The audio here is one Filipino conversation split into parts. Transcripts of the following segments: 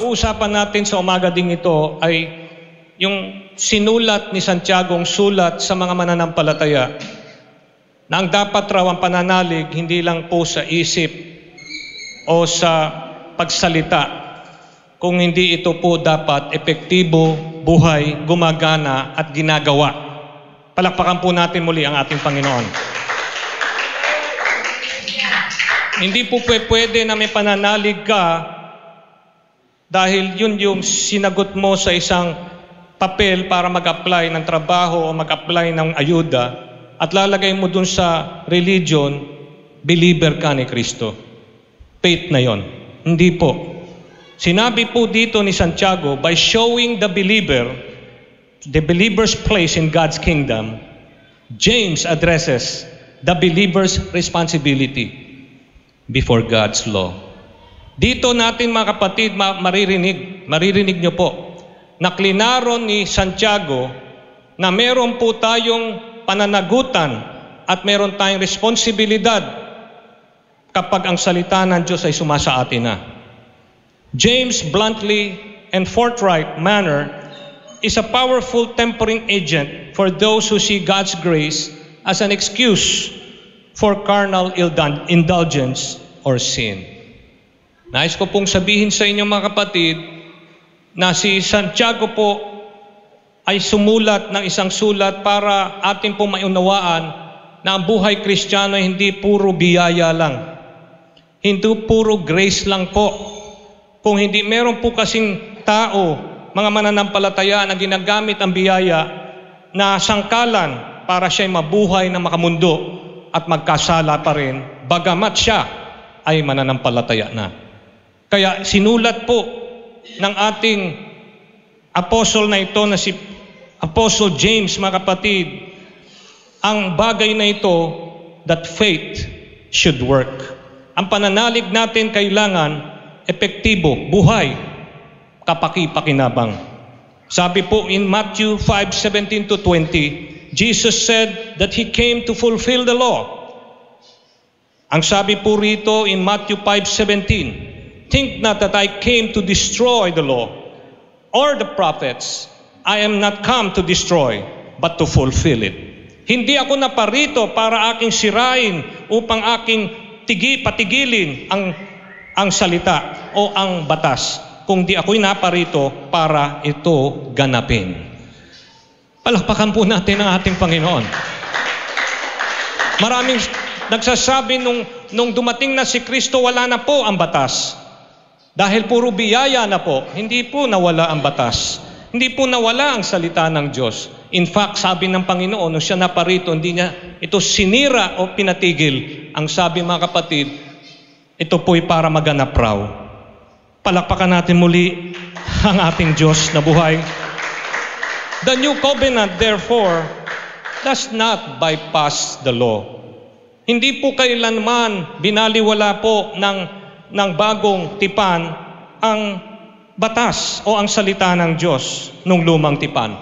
Usapan natin sa umaga ding ito ay yung sinulat ni Santiago ang sulat sa mga mananampalataya na ang dapat raw ang pananalig hindi lang po sa isip o sa pagsalita, kung hindi ito po dapat epektibo, buhay, gumagana at ginagawa. Palakpakan po natin muli ang ating Panginoon. Hindi po pwede na may pananalig ka dahil yun yung sinagot mo sa isang papel para mag-apply ng trabaho o mag-apply ng ayuda at lalagay mo dun sa religion, believer ka ni Kristo. Faith na yon. Hindi po. Sinabi po dito ni Santiago, by showing the believer's place in God's kingdom, James addresses the believer's responsibility before God's law. Dito natin mga kapatid maririnig nyo po, na klinaron ni Santiago na meron po tayong pananagutan at meron tayong responsibilidad kapag ang salita ng Diyos ay sumasa atin na. James bluntly and forthright manner is a powerful tempering agent for those who see God's grace as an excuse for carnal indulgence or sin. Nais ko pong sabihin sa inyo mga kapatid na si Santiago po ay sumulat ng isang sulat para atin pong maunawaan na ang buhay Kristiyano ay hindi puro biyaya lang. Hindi puro grace lang po. Kung hindi meron po kasing tao, mga mananampalataya na ginagamit ang biyaya na sangkalan para siya'y mabuhay na makamundo at magkasala pa rin, bagamat siya ay mananampalataya na. Kaya sinulat po ng ating apostle na ito na si Apostle James, mga kapatid, ang bagay na ito, that faith should work. Ang pananalig natin kailangan epektibo, buhay, kapaki-pakinabang. Sabi po in Matthew 5:17-20, Jesus said that He came to fulfill the law. Ang sabi po rito in Matthew 5:17, think not that I came to destroy the law or the prophets. I am not come to destroy, but to fulfill it. Hindi ako naparito para aking sirain upang aking patigilin ang salita o ang batas, kundi ako'y naparito para ito ganapin. Palakpakan po natin ang ating Panginoon. Maraming nagsasabi nung dumating na si Kristo, wala na po ang batas. Dahil puro biyaya na po, hindi po nawala ang batas. Hindi po nawala ang salita ng Diyos. In fact, sabi ng Panginoon, nung siya naparito, hindi niya ito sinira o pinatigil. Ang sabi mga kapatid, ito po'y para maganap raw. Palakpakan natin muli ang ating Diyos na buhay. The new covenant, therefore, does not bypass the law. Hindi po kailanman binaliwala po ng bagong tipan ang batas o ang salita ng Diyos nung lumang tipan.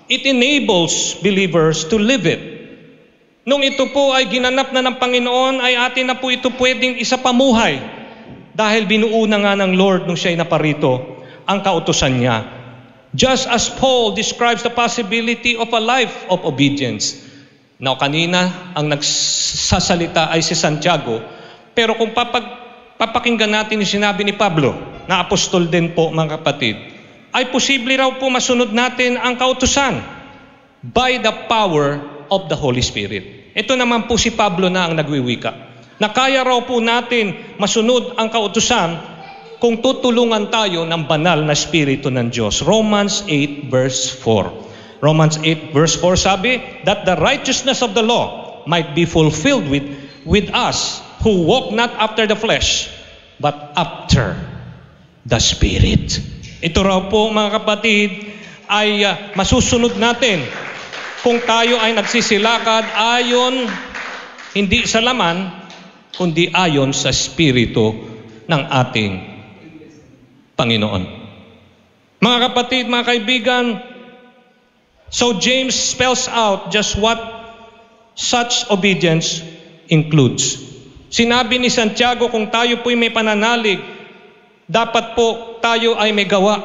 It enables believers to live it. Nung ito po ay ginanap na ng Panginoon, ay atin na po ito pwedeng isapamuhay dahil binuo na nga ng Lord nung siya'y naparito ang kautusan niya. Just as Paul describes the possibility of a life of obedience. Now, kanina ang nagsasalita ay si Santiago, pero kung papakinggan natin yung sinabi ni Pablo, na apostol din po mga kapatid, ay posible raw po masunod natin ang kautusan by the power of the Holy Spirit. Ito naman po si Pablo na ang nagwiwika, na kaya raw po natin masunod ang kautusan kung tutulungan tayo ng banal na Espiritu ng Diyos. Romans 8 verse 4. Romans 8 verse 4 sabi, that the righteousness of the law might be fulfilled with us who walk not after the flesh, but after the Spirit. Ito raw po mga kapatid ay masusunod natin kung tayo ay nagsisilakad ayon hindi sa laman, kundi ayon sa Espiritu ng ating Panginoon. Mga kapatid, mga kaibigan, so James spells out just what such obedience includes. Sinabi ni Santiago, kung tayo po'y may pananalig, dapat po tayo ay may gawa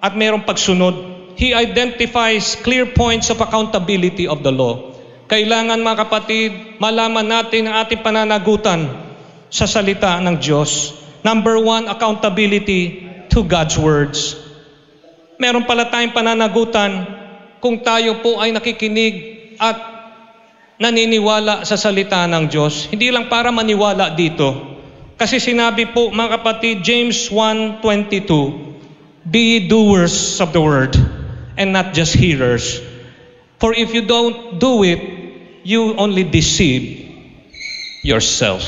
at mayroong pagsunod. He identifies clear points of accountability of the law. Kailangan mga kapatid, malaman natin ang ating pananagutan sa salita ng Diyos. Number 1, accountability to God's words. Meron pala tayong pananagutan kung tayo po ay nakikinig at naniniwala sa salita ng Diyos. Hindi lang para maniwala dito. Kasi sinabi po mga kapatid, James 1:22, be ye doers of the word and not just hearers. For if you don't do it, you only deceive yourself.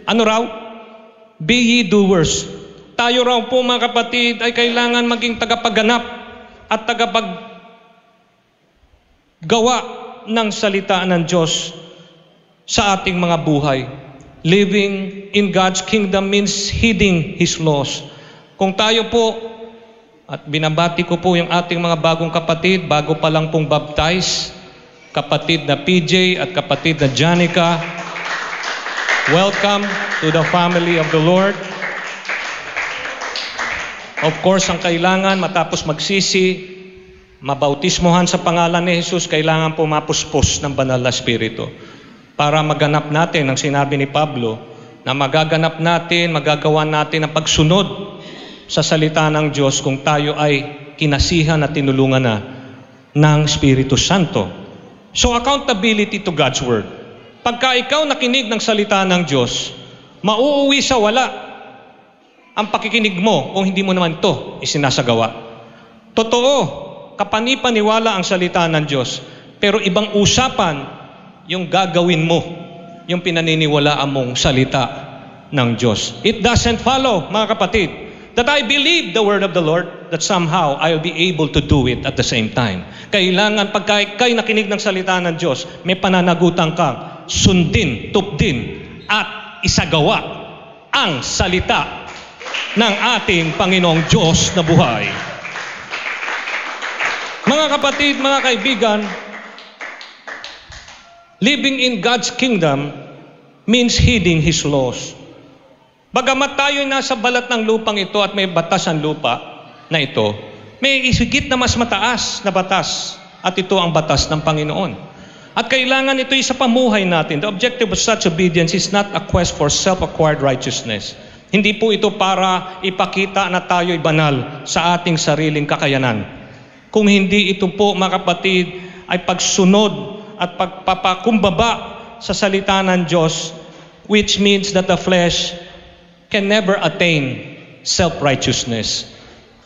Ano raw? Be ye doers. Tayo raw po mga kapatid ay kailangan maging tagapagganap at tagapaggawa ng salita ng Diyos sa ating mga buhay. Living in God's kingdom means heeding His laws. Kung tayo po, at binabati ko po yung ating mga bagong kapatid, bago pa lang pong baptize, kapatid na PJ at kapatid na Janica, welcome to the family of the Lord. Of course, ang kailangan matapos magsisi, mabautismohan sa pangalan ni Jesus, kailangan po mapuspos ng banal na Espiritu. Para maganap natin ang sinabi ni Pablo, na magaganap natin, magagawa natin ang pagsunod sa salita ng Diyos kung tayo ay kinasihan at tinulungan na ng Espiritu Santo. So accountability to God's Word. Pagka ikaw nakinig ng salita ng Diyos, mauuwi sa wala ang pakikinig mo kung hindi mo naman ito isinasagawa. Totoo, kapanipaniwala ang salita ng Diyos, pero ibang usapan yung gagawin mo, yung pinaniniwalaan mong salita ng Diyos. It doesn't follow, mga kapatid, that I believe the word of the Lord, that somehow I'll be able to do it at the same time. Kailangan pagka ikay nakinig ng salita ng Diyos, may pananagutan kang sundin, tupdin, at isagawa ang salita ng ating Panginoong Diyos na buhay. Mga kapatid, mga kaibigan, living in God's kingdom means heeding His laws. Bagamat tayo nasa balat ng lupang ito at may batas ang lupa na ito, may isigit na mas mataas na batas at ito ang batas ng Panginoon. At kailangan ito sa pamuhay natin. The objective of such obedience is not a quest for self-acquired righteousness. Hindi po ito para ipakita na tayo'y banal sa ating sariling kakayanan. Kung hindi ito po, mga kapatid, ay pagsunod at pagpapakumbaba sa salita ng Diyos, which means that the flesh can never attain self-righteousness.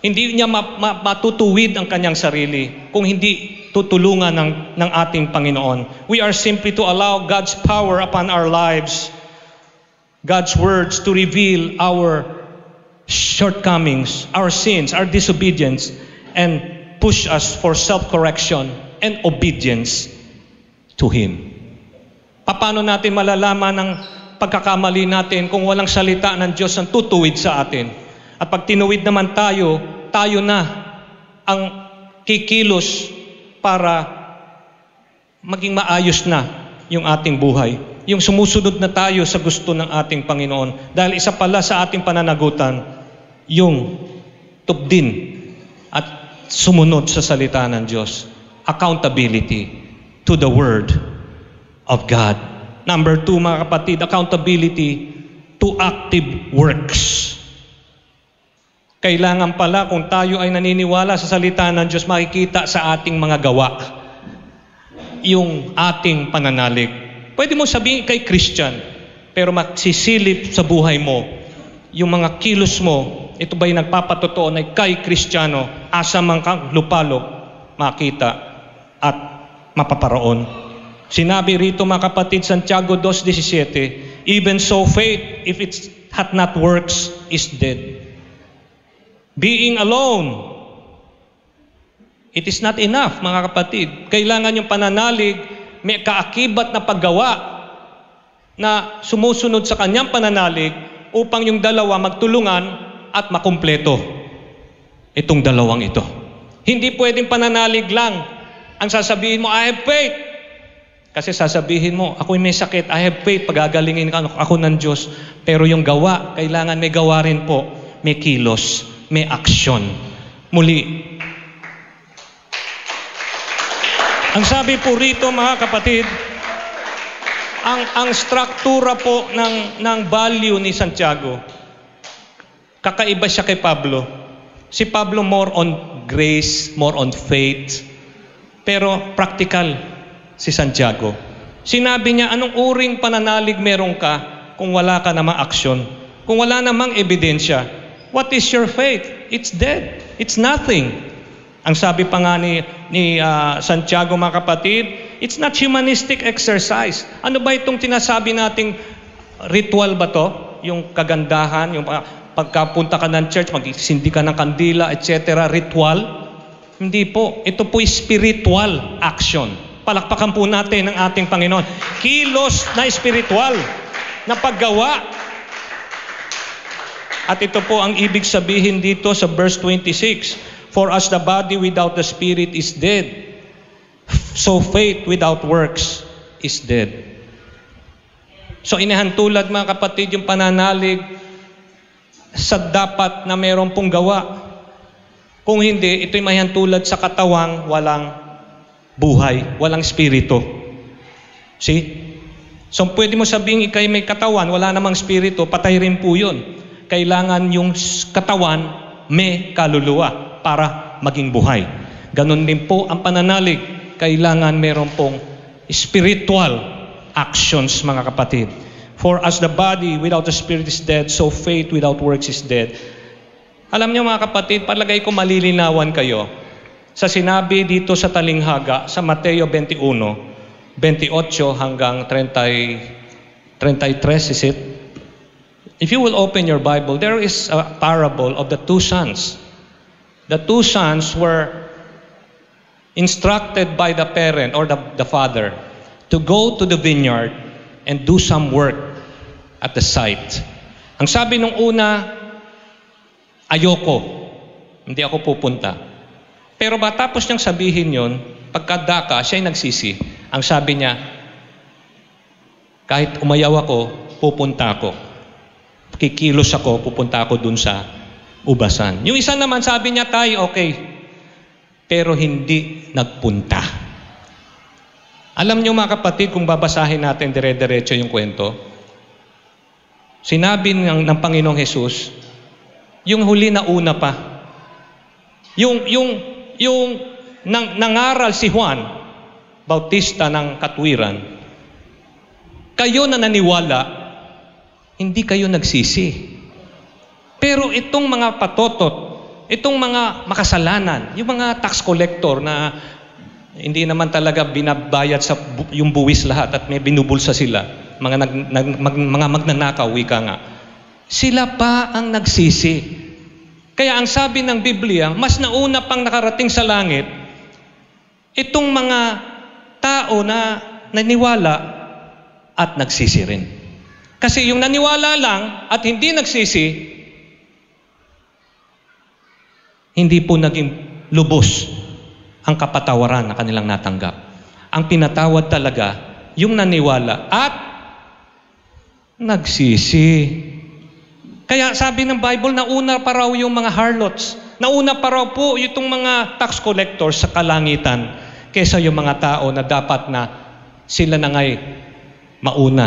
Hindi niya matutuwid ang kanyang sarili kung hindi tutulungan ng ating Panginoon. We are simply to allow God's power upon our lives, God's words to reveal our shortcomings, our sins, our disobedience, and push us for self-correction and obedience to Him. Paano natin malalaman ang pagkakamali natin kung walang salita ng Diyos ang tutuwid sa atin? At pag tinuwid naman tayo, tayo na ang kikilos para maging maayos na yung ating buhay. Yung sumusunod na tayo sa gusto ng ating Panginoon. Dahil isa pala sa ating pananagutan, yung tupdin at sumunod sa salita ng Diyos. Accountability to the Word of God. Number 2, mga kapatid, accountability to active works. Kailangan pala kung tayo ay naniniwala sa salita ng Diyos, makikita sa ating mga gawa yung ating pananalig. Pwede mo sabihin kay Christian, pero magsisilip sa buhay mo, yung mga kilos mo, ito ba'y nagpapatotoo na kay Kristiyano, asa man kang lupalop, makita at mapaparaon. Sinabi rito mga kapatid, Santiago 2:17, even so faith, if it hath not works, is dead. Being alone, it is not enough, mga kapatid. Kailangan yung pananalig, may kaakibat na paggawa na sumusunod sa kanyang pananalig upang yung dalawa magtulungan at makumpleto itong dalawang ito. Hindi pwedeng pananalig lang ang sasabihin mo, I have faith. Kasi sasabihin mo, ako'y may sakit, I have faith, pagagalingin ako ng Diyos. Pero yung gawa, kailangan may gawa rin po, may kilos. may aksyon. Muli, ang sabi po rito mga kapatid, ang struktura po ng value ni Santiago, kakaiba siya kay Pablo. Si Pablo more on grace, more on faith, pero practical si Santiago. Sinabi niya, anong uring pananalig meron ka kung wala ka namang aksyon? Kung wala namang ebidensya, what is your faith? It's dead. It's nothing. Ang sabi pa nga ni Santiago mga kapatid, it's not humanistic exercise. Ano ba itong tinasabi nating ritual ba to? Yung kagandahan, yung pagkapunta ka ng church, magsindi ka ng kandila, etc. Ritual? Hindi po. Ito po spiritual action. Palakpakan po natin ng ating Panginoon. Kilos na spiritual na paggawa. At ito po ang ibig sabihin dito sa verse 26. For as the body without the spirit is dead, so faith without works is dead. So inihantulad mga kapatid yung pananalig sa dapat na meron pong gawa. Kung hindi, ito'y mahihantulad sa katawang walang buhay, walang spirito. See? So pwede mo sabihin ikay may katawan, wala namang spirito, patay rin po yun. Kailangan yung katawan may kaluluwa para maging buhay. Ganon din po ang pananalig. Kailangan meron pong spiritual actions, mga kapatid. For as the body without the spirit is dead, so faith without works is dead. Alam niyo mga kapatid, palagay ko malilinawan kayo sa sinabi dito sa talinghaga sa Mateo 21, 28 hanggang 33, is it? If you will open your Bible, there is a parable of the two sons. The two sons were instructed by the parent or the father to go to the vineyard and do some work at the site. Ang sabi nung una, ayoko, hindi ako pupunta. Pero matapos niyang sabihin yon, pagkadaka, siya'y nagsisi. Ang sabi niya, kahit umayaw ako, pupunta ako. Kikilos ako, pupunta ako dun sa ubasan. Yung isa naman sabi niya, tayo, okay. Pero hindi nagpunta. Alam niyo mga kapatid, kung babasahin natin dire-diretso yung kwento, sinabi ng Panginoong Hesus, yung huli na una pa, yung nangaral si Juan Bautista ng katwiran, kayo na naniwala, hindi kayo nagsisi. Pero itong mga patotot, itong mga makasalanan, yung mga tax collector na hindi naman talaga binabayad sa yung buwis lahat at may binubulsa sila, mga magnanakaw, wika nga, sila pa ang nagsisi. Kaya ang sabi ng Biblia, mas nauna pang nakarating sa langit, itong mga tao na naniwala at nagsisi rin. Kasi yung naniwala lang at hindi nagsisi, hindi po naging lubos ang kapatawaran na kanilang natanggap. Ang pinatawad talaga, yung naniwala at nagsisi. Kaya sabi ng Bible, nauna pa raw yung mga harlots. Nauna pa raw po itong mga tax collectors sa kalangitan kaysa yung mga tao na dapat na sila na nga'y mauna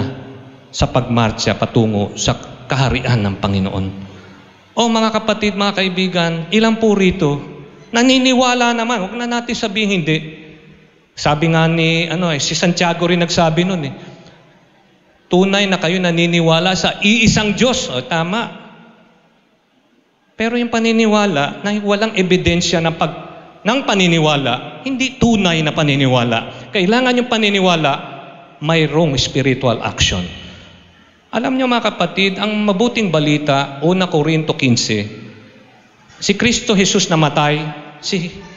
sa pagmarcha patungo sa kaharian ng Panginoon. O mga kapatid, mga kaibigan, ilan po rito, naniniwala naman, huwag na natin sabihin hindi. Sabi nga ni, si Santiago rin nagsabi nun tunay na kayo naniniwala sa iisang Diyos. O, tama. Pero yung paniniwala na walang ebidensya ng paniniwala, hindi tunay na paniniwala. Kailangan yung paniniwala, mayroong spiritual action. Alam niyo mga kapatid, ang mabuting balita, 1 Corinto 15, si Kristo Jesus namatay,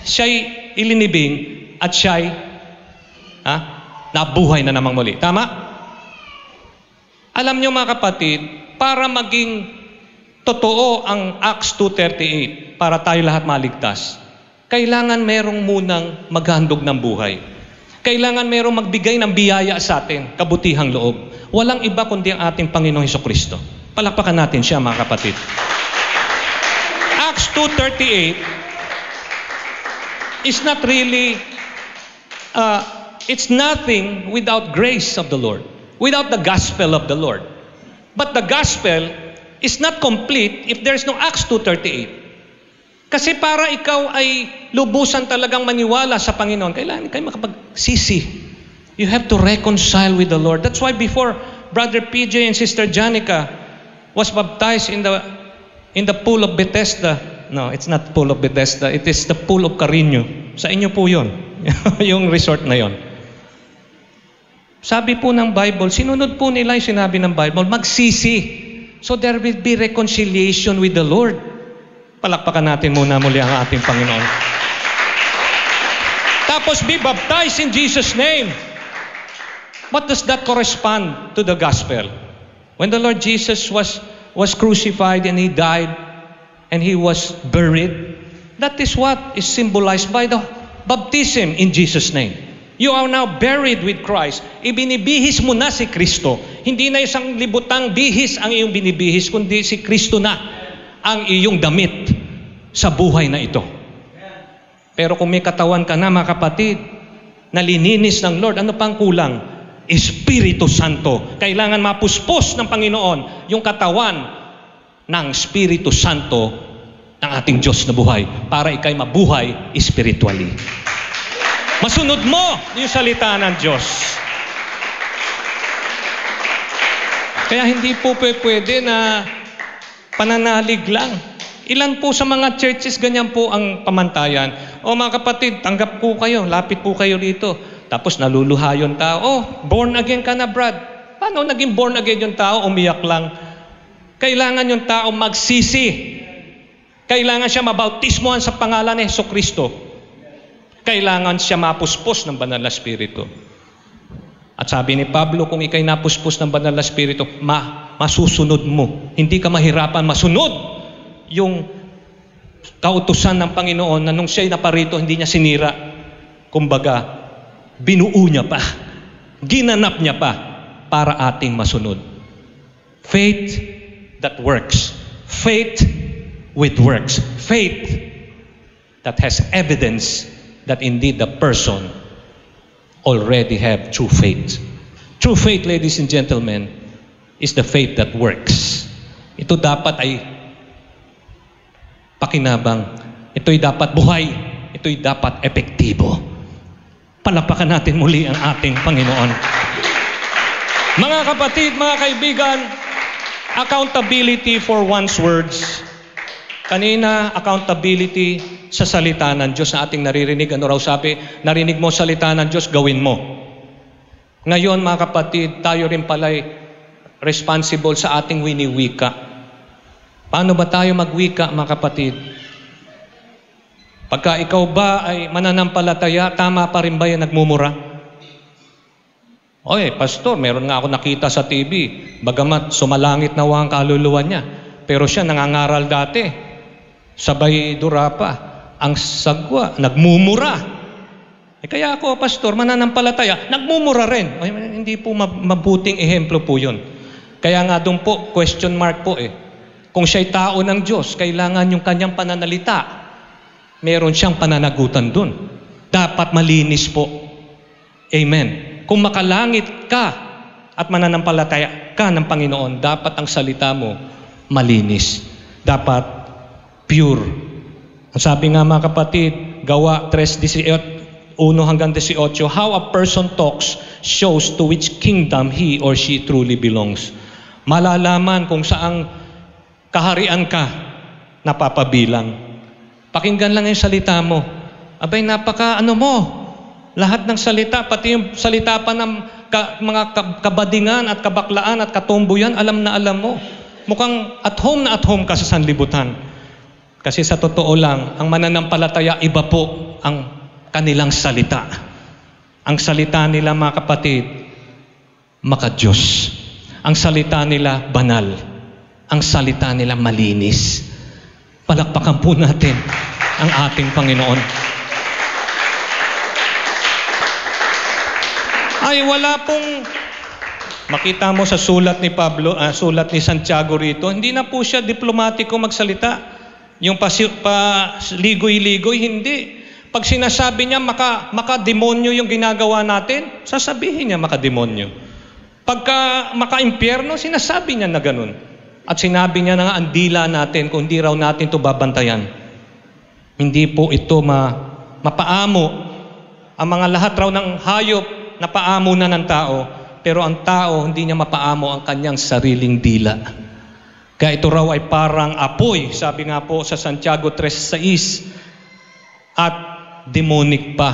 siya'y ilinibing at siya'y nabuhay na namang muli. Tama? Alam niyo mga kapatid, para maging totoo ang Acts 2:38, para tayo lahat maligtas, kailangan merong munang maghandog ng buhay. Kailangan merong magbigay ng biyaya sa atin, kabutihang loob. Walang iba kundi ang ating Panginoong Hesukristo. Palakpakan natin siya mga kapatid. Acts 2:38 is not really, it's nothing without grace of the Lord, without the gospel of the Lord. But the gospel is not complete if there's no Acts 2:38. Kasi para ikaw ay lubusan talagang maniwala sa Panginoon, kailangan kayo makapagsisi. You have to reconcile with the Lord. That's why before Brother PJ and Sister Janica was baptized in the pool of Bethesda. No, it's not pool of Bethesda. It is the pool of Carino. Sa inyo po yun. Yung resort na yon. Sabi po ng Bible, sinunod po nila yung sinabi ng Bible, magsisi. So there will be reconciliation with the Lord. Palakpakan natin muna muli ang ating Panginoon. Tapos be baptized in Jesus' name. What does that correspond to the gospel? When the Lord Jesus was crucified and He died and He was buried, that is what is symbolized by the baptism in Jesus' name. You are now buried with Christ. Ibinibihis mo na si Kristo. Hindi na isang libutang bihis ang iyong binibihis, kundi si Kristo na ang iyong damit sa buhay na ito. Pero kung may katawan ka na, mga kapatid, na lininis ng Lord, ano pang kulang? Espiritu Santo. Kailangan mapuspos ng Panginoon yung katawan ng Espiritu Santo ng ating Diyos na buhay para ikay mabuhay spiritually. Masunod mo yung salita ng Diyos. Kaya hindi po pwede na pananalig lang. Ilan po sa mga churches ganyan po ang pamantayan. O mga kapatid, tanggap po kayo, lapit po kayo dito. Tapos naluluha yung tao. Oh, born again ka na, Brad. Paano naging born again yung tao? Umiyak lang. Kailangan yung tao magsisi. Kailangan siya mabautismohan sa pangalan ni Jesucristo. Kailangan siya mapuspos ng banal na Espiritu. At sabi ni Pablo, kung ikay napuspos ng banal na Espiritu, masusunod mo. Hindi ka mahirapan masunod yung kautusan ng Panginoon na nung siya'y naparito, hindi niya sinira. Kumbaga, binuo niya pa. Ginanap niya pa para ating masunod. Faith that works. Faith with works. Faith that has evidence that indeed the person already have true faith. True faith, ladies and gentlemen, is the faith that works. Ito dapat ay pakinabang. Ito'y dapat buhay. Ito'y dapat epektibo. Palapakan natin muli ang ating Panginoon. Mga kapatid, mga kaibigan, accountability for one's words. Kanina, accountability sa salita ng Diyos na ating naririnig. Ano raw sabi? Narinig mo salita ng Diyos, gawin mo. Ngayon, mga kapatid, tayo rin pala'y responsible sa ating winiwika. Paano ba tayo magwika, mga kapatid? Pagka ikaw ba ay mananampalataya, tama pa rin ba yung nagmumura? Oy, pastor, meron nga ako nakita sa TV. Bagamat sumalangit na ang kaluluwa niya. Pero siya nangangaral dati. Sabay dura pa. Ang sagwa, nagmumura. Kaya ako, pastor, mananampalataya, nagmumura rin. Ay, hindi po mabuting ehemplo po yun. Kaya nga doon po, question mark po eh. Kung siya'y tao ng Diyos, kailangan yung kanyang pananalita. Meron siyang pananagutan doon. Dapat malinis po. Amen. Kung makalangit ka at mananampalataya ka ng Panginoon, dapat ang salita mo malinis. Dapat pure. Ang sabi nga mga kapatid, Gawa 3:1 hanggang 18, how a person talks shows to which kingdom he or she truly belongs. Malalaman kung saang kaharian ka napapabilang. Pakinggan lang yung salita mo. Abay, lahat ng salita, pati yung salita pa ng mga kabadingan at kabaklaan at katumbuyan, alam na alam mo. Mukhang at home ka sa sanlibutan. Kasi sa totoo lang, ang mananampalataya, iba po ang kanilang salita. Ang salita nila, mga kapatid, maka-Diyos. Ang salita nila, banal. Ang salita nila, malinis. Palakpakan po natin ang ating Panginoon. Ay, wala pong makita mo sa sulat ni Santiago rito, hindi na po siya diplomatiko magsalita. Yung ligoy-ligoy, hindi. Pag sinasabi niya maka-demonyo yung ginagawa natin, sasabihin niya maka-demonyo. Pagka maka-impyerno, sinasabi niya na ganun. At sinabi niya na nga, ang dila natin, kung hindi raw natin ito babantayan. Hindi po ito mapaamo. Ang mga lahat raw ng hayop, napaamo na ng tao. Pero ang tao, hindi niya mapaamo ang kanyang sariling dila. Kaya ito raw ay parang apoy, sabi nga po sa Santiago 3:6. At demonic pa,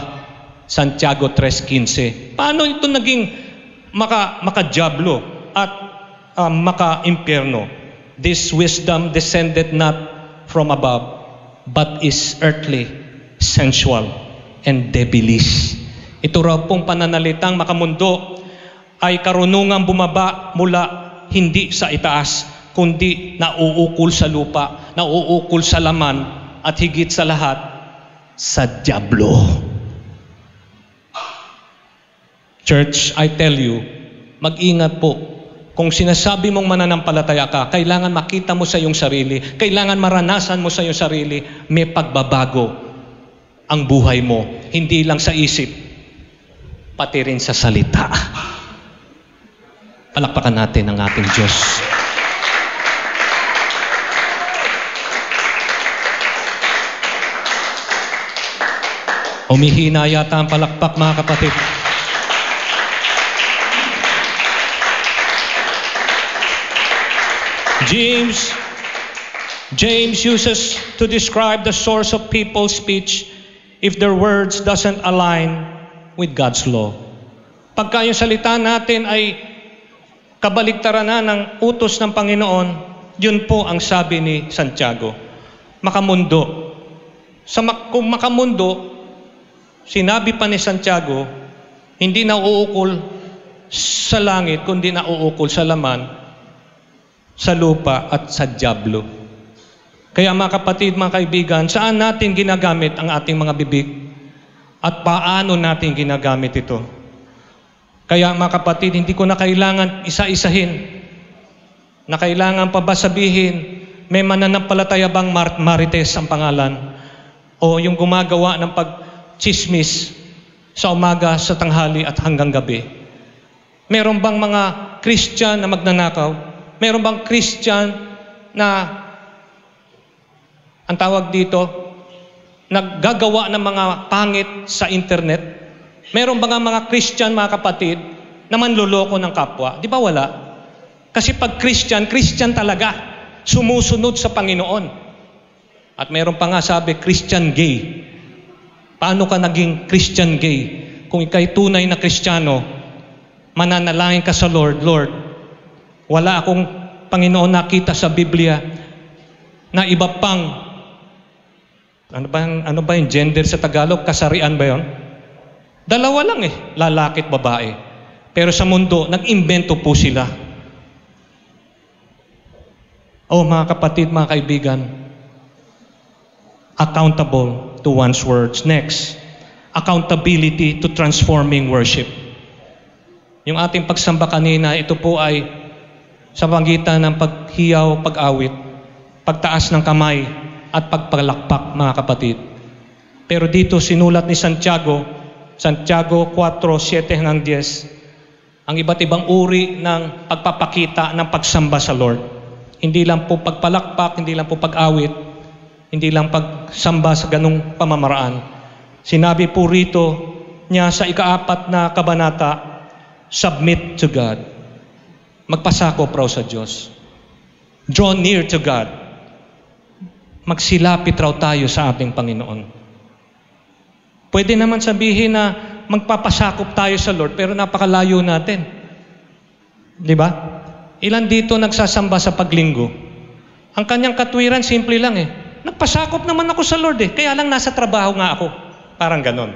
Santiago 3:15. Paano ito naging maka-diablo at maka-impyerno? This wisdom descended not from above, but is earthly, sensual, and devilish. Ito raw pong pananalitang makamundo ay karunungang bumaba mula hindi sa itaas, kundi nauukol sa lupa, nauukol sa laman, at higit sa lahat, sa diablo. Church, I tell you, mag-ingat po. Kung sinasabi mong mananampalataya ka, kailangan makita mo sa iyong sarili, kailangan maranasan mo sa iyong sarili, may pagbabago ang buhay mo. Hindi lang sa isip, pati rin sa salita. Palakpakan natin ang ating Diyos. Humihina yata ang palakpak, mga kapatid. James uses to describe the source of people's speech if their words doesn't align with God's law. Pagka yung salita natin ay kabaliktaran na ng utos ng Panginoon, yun po ang sabi ni Santiago. Makamundo. Kung makamundo, sinabi pa ni Santiago, hindi na uukol sa langit, kundi na uukol sa laman, sa lupa at sa diablo. Kaya mga kapatid, mga kaibigan, saan natin ginagamit ang ating mga bibig? At paano natin ginagamit ito? Kaya mga kapatid, hindi ko na kailangan isa-isahin. Na kailangan pa ba sabihin, may mananampalataya bang Marites ang pangalan? O yung gumagawa ng pag-chismis sa umaga, sa tanghali at hanggang gabi? Meron bang mga Christian na magnanakaw? Meron bang Christian na, ang tawag dito, naggagawa ng mga pangit sa internet? Meron ba nga mga Christian, mga kapatid, na manloloko ng kapwa? Di ba wala? Kasi pag Christian, Christian talaga. Sumusunod sa Panginoon. At meron pa nga sabi, Christian gay. Paano ka naging Christian gay? Kung ika'y tunay na Kristiyano, mananalangin ka sa Lord, Lord, wala akong Panginoon nakita sa Biblia na iba pang, ano ba yung gender sa Tagalog? Kasarian ba yun? Dalawa lang lalaki at babae. Pero sa mundo, nag-imbento po sila. Mga kapatid, mga kaibigan, accountable to one's words. Next, accountability to transforming worship. Yung ating pagsamba kanina, ito po ay sa pagitan ng paghiyaw, pag-awit, pagtaas ng kamay, at pagpalakpak, mga kapatid. Pero dito sinulat ni Santiago 4:7-10, ang iba't ibang uri ng pagpapakita ng pagsamba sa Lord. Hindi lang po pagpalakpak, hindi lang po pag-awit, hindi lang pagsamba sa ganung pamamaraan. Sinabi po rito niya sa 4 na kabanata, submit to God. Magpasakop raw sa Diyos. Draw near to God. Magsilapit raw tayo sa ating Panginoon. Pwede naman sabihin na magpapasakop tayo sa Lord, pero napakalayo natin. Di ba? Ilan dito nagsasamba sa paglinggo? Ang kanyang katwiran, simple lang Nagpasakop naman ako sa Lord kaya lang nasa trabaho nga ako. Parang ganon.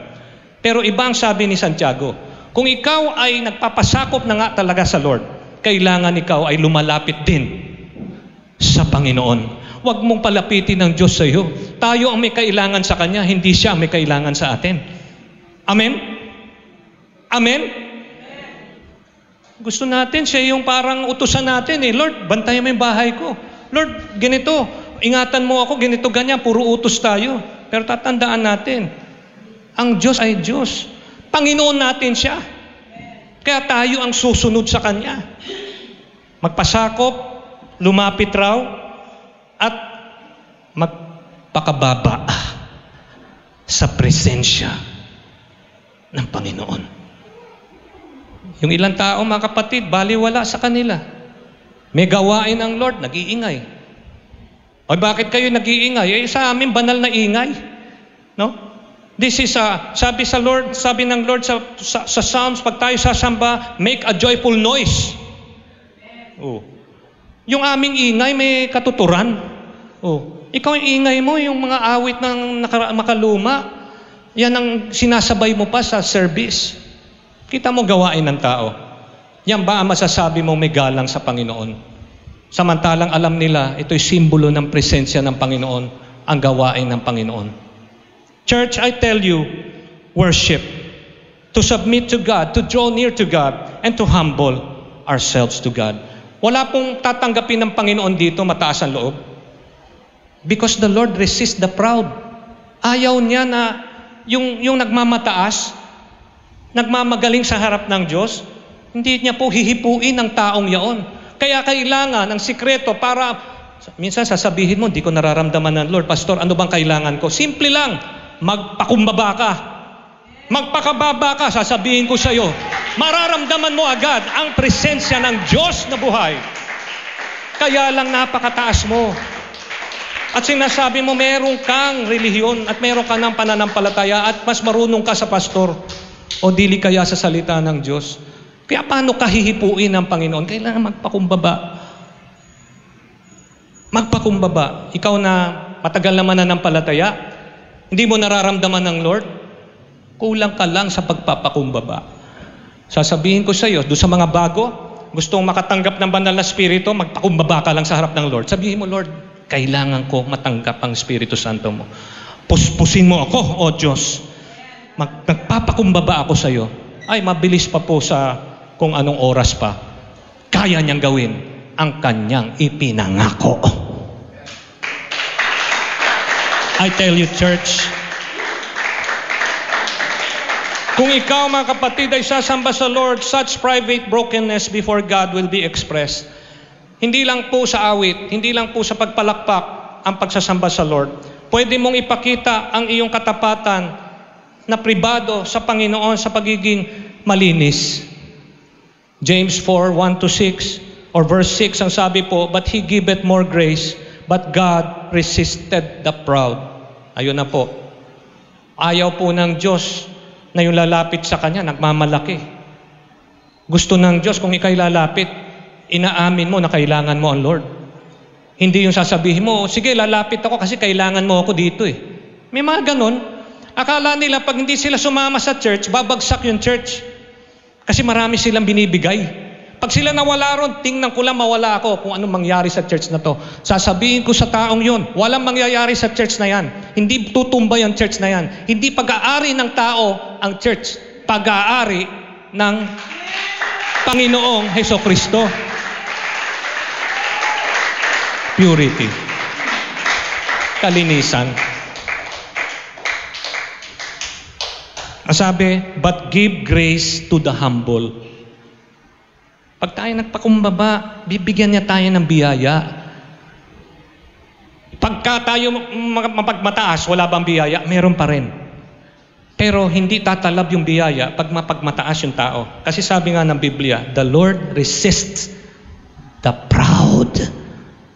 Pero iba ang sabi ni Santiago, kung ikaw ay nagpapasakop na nga talaga sa Lord, kailangan ikaw ay lumalapit din sa Panginoon. Huwag mong palapitin ng Diyos sa iyo. Tayo ang may kailangan sa Kanya, hindi siya ang may kailangan sa atin. Amen? Amen? Gusto natin siya yung parang utusan natin Lord, bantayan mo yung bahay ko. Lord, ganito, ingatan mo ako, ganito, ganyan, puro utos tayo. Pero tatandaan natin, ang Diyos ay Diyos. Panginoon natin siya. Kaya tayo ang susunod sa Kanya. Magpasakop, lumapit raw, at magpakababa sa presensya ng Panginoon. Yung ilang tao, mga kapatid, baliwala sa kanila. May gawain ang Lord, nag-iingay. O bakit kayo nag-iingay? Sa amin, banal na ingay. No? This is sabi ng Lord sa Psalms, pag tayo sasamba, make a joyful noise. Oh. Yung aming ingay, may katuturan. Oh. Ikaw yung ingay mo, yung mga awit ng makaluma, yan ang sinasabay mo pa sa service. Kita mo gawain ng tao. Yan ba ang masasabi mo may galang sa Panginoon? Samantalang alam nila, ito'y simbolo ng presensya ng Panginoon, ang gawain ng Panginoon. Church, I tell you, worship. To submit to God, to draw near to God, and to humble ourselves to God. Wala pong tatanggapin ng Panginoon dito, mataas ang loob. Because the Lord resists the proud. Ayaw niya na yung nagmamataas, nagmamagaling sa harap ng Diyos, hindi niya po hihipuin ang taong yaon. Kaya kailangan ng sikreto para, minsan sasabihin mo, hindi ko nararamdaman ng Lord, Pastor, ano bang kailangan ko? Simple lang, magpakumbaba ka. Magpakababa ka, sasabihin ko sa iyo, mararamdaman mo agad ang presensya ng Diyos na buhay. Kaya lang napakataas mo. At sinasabi mo, meron kang relihiyon at meron ka ng pananampalataya at mas marunong ka sa pastor o dili kaya sa salita ng Diyos. Kaya paano kahihipuin ng Panginoon? Kailangan magpakumbaba. Magpakumbaba. Ikaw na matagal naman nananampalataya, hindi mo nararamdaman ng Lord, kulang ka lang sa pagpapakumbaba. Sasabihin ko sa iyo, doon sa mga bago, gustong makatanggap ng banal na Espiritu, magpakumbaba ka lang sa harap ng Lord. Sabihin mo, Lord, kailangan ko matanggap ang Espiritu Santo mo. Puspusin mo ako, O Diyos. Magpapakumbaba ako sa iyo. Ay, mabilis pa po sa kung anong oras pa. Kaya niyang gawin ang kanyang ipinangako. I tell you, church, kung ikaw, mga kapatid, ay sasamba sa Lord, such private brokenness before God will be expressed. Hindi lang po sa awit, hindi lang po sa pagpalakpak ang pagsasamba sa Lord. Pwede mong ipakita ang iyong katapatan na pribado sa Panginoon sa pagiging malinis. James 4:1-6 or verse 6 ang sabi po, but He giveth more grace, but God resisted the proud. Ayun na po. Ayaw po ng Diyos na yung lalapit sa Kanya, nagmamalaki. Gusto ng Diyos kung ikay lalapit, inaamin mo na kailangan mo ang Lord. Hindi yung sasabihin mo, sige, lalapit ako kasi kailangan mo ako dito eh. May mga ganon. Akala nila pag hindi sila sumama sa church, babagsak yung church. Kasi marami silang binibigay. Pag sila nawala ron, tingnan ko lang mawala ako kung anong mangyari sa church na to. Sasabihin ko sa taong yun, walang mangyayari sa church na yan. Hindi tutumbay ang church na yan. Hindi pag-aari ng tao ang church. Pag-aari ng Panginoong Hesukristo. Purity. Kalinisan. Sabi, but give grace to the humble. Pag tayo nagpakumbaba, bibigyan niya tayo ng biyaya. Pagka tayo mapagmataas, wala bang biyaya? Meron pa rin. Pero hindi tatalab yung biyaya pag mapagmataas yung tao. Kasi sabi nga ng Biblia, the Lord resists the proud.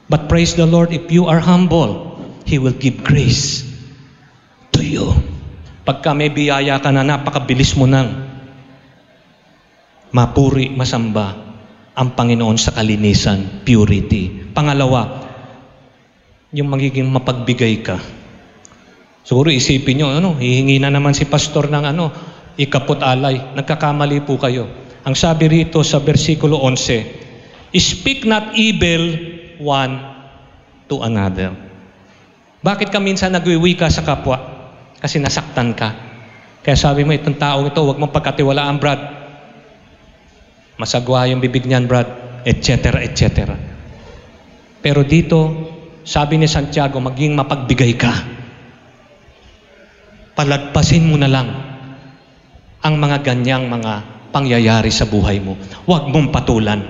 But praise the Lord, if you are humble, He will give grace to you. Pagka may biyaya ka na, napakabilis mo nang mapuri, masamba ang Panginoon sa kalinisan, purity. Pangalawa, yung magiging mapagbigay ka. Siguro isipin nyo, hihingi na naman si pastor ng ikapot alay. Nagkakamali po kayo. Ang sabi rito sa versikulo 11, speak not evil one to another. Bakit ka minsan nagwiwi ka sa kapwa? Kasi nasaktan ka. Kaya sabi mo, itong taong ito, huwag mong pagkatiwalaan, Brad. Masagwa yung bibig niyan, Brad. Etc. etc. Pero dito, sabi ni Santiago, maging mapagbigay ka. Palagpasin mo na lang ang mga ganyang mga pangyayari sa buhay mo. Huwag mong patulan.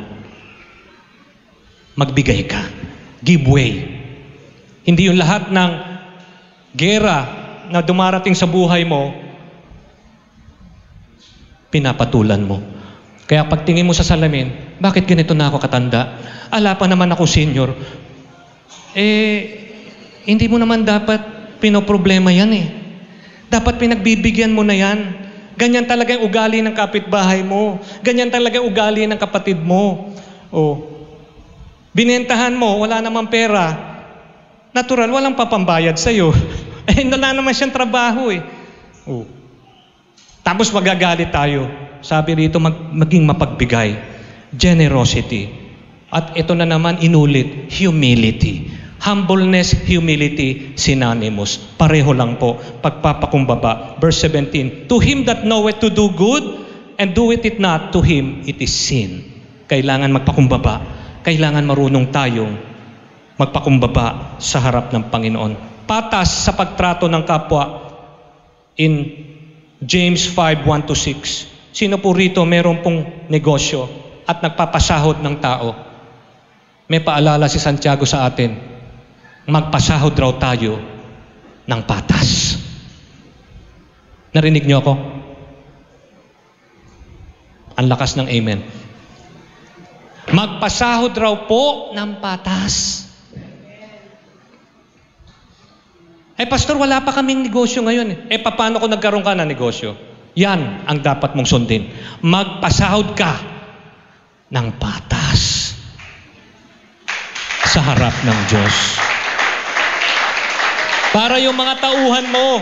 Magbigay ka. Give way. Hindi yung lahat ng gera na dumarating sa buhay mo, pinapatulan mo. Kaya pagtingin mo sa salamin, bakit ganito na ako katanda? Ala pa naman ako senior. Hindi mo naman dapat pinoproblema yan eh. Dapat pinagbibigyan mo na yan. Ganyan talaga yung ugali ng kapitbahay mo. Ganyan talaga yung ugali ng kapatid mo. Binentahan mo, wala namang pera. Natural, walang papambayad sa'yo. Wala naman siyang trabaho eh. Tapos magagalit tayo. Sabi rito, maging mapagbigay. Generosity. At ito na naman inulit, humility. Humbleness, humility, synonymous. Pareho lang po. Pagpapakumbaba. Verse 17, to him that knoweth to do good, and doeth it not, to him it is sin. Kailangan magpakumbaba. Kailangan marunong tayong magpakumbaba sa harap ng Panginoon. Patas sa pagtrato ng kapwa in James 5:1-6. Sino po rito meron pong negosyo at nagpapasahod ng tao? May paalala si Santiago sa atin. Magpasahod raw tayo ng patas. Narinig niyo ako? Ang lakas ng amen. Magpasahod raw po ng patas. Pastor, wala pa kaming negosyo ngayon. Paano kung nagkaroon ka ng negosyo? Yan ang dapat mong sundin. Magpasahod ka ng patas sa harap ng Diyos. Para yung mga tauhan mo,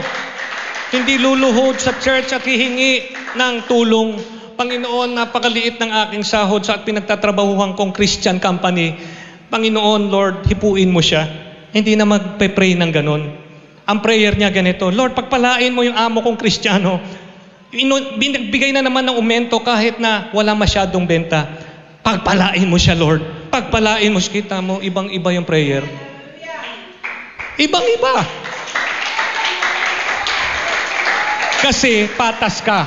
hindi luluhod sa church at hihingi ng tulong. Panginoon, napakaliit ng aking sahod sa pinagtatrabahuhan kong Christian company. Panginoon, Lord, hipuin mo siya. Hindi na magpe-pray ng ganon. Ang prayer niya ganito, Lord, pagpalain mo yung amo kong Kristiyano. Bigay na naman ng aumento kahit na wala masyadong benta. Pagpalain mo siya, Lord. Pagpalain mo. Kita mo, ibang-iba yung prayer. Ibang-iba. Kasi patas ka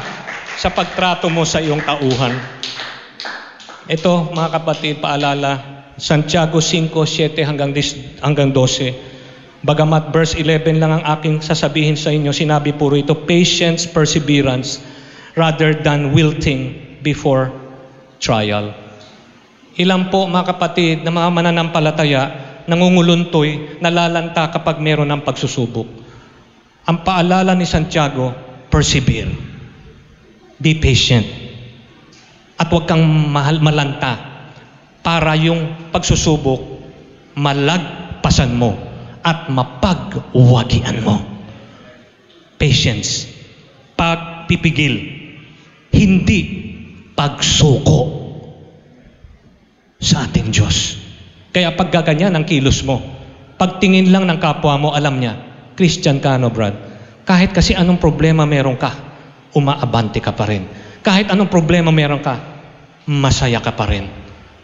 sa pagtrato mo sa iyong tauhan. Ito, mga kapatid, paalala, Santiago 5:7 hanggang 12. Bagamat verse 11 lang ang aking sasabihin sa inyo, sinabi po rito, patience, perseverance, rather than wilting before trial. Ilan po, mga kapatid, na mga mananampalataya, nangunguluntoy, nalalanta kapag meron ng pagsusubok. Ang paalala ni Santiago, persevere. Be patient. At huwag kang malanta para yung pagsusubok, malagpasan mo at mapagwagian mo. Patience. Pagpipigil. Hindi pagsuko sa ating Diyos. Kaya paggaganyan ang kilos mo, pagtingin lang ng kapwa mo, alam niya, Christian ka, no, Brad? Kahit kasi anong problema meron ka, umaabante ka pa rin. Kahit anong problema meron ka, masaya ka pa rin.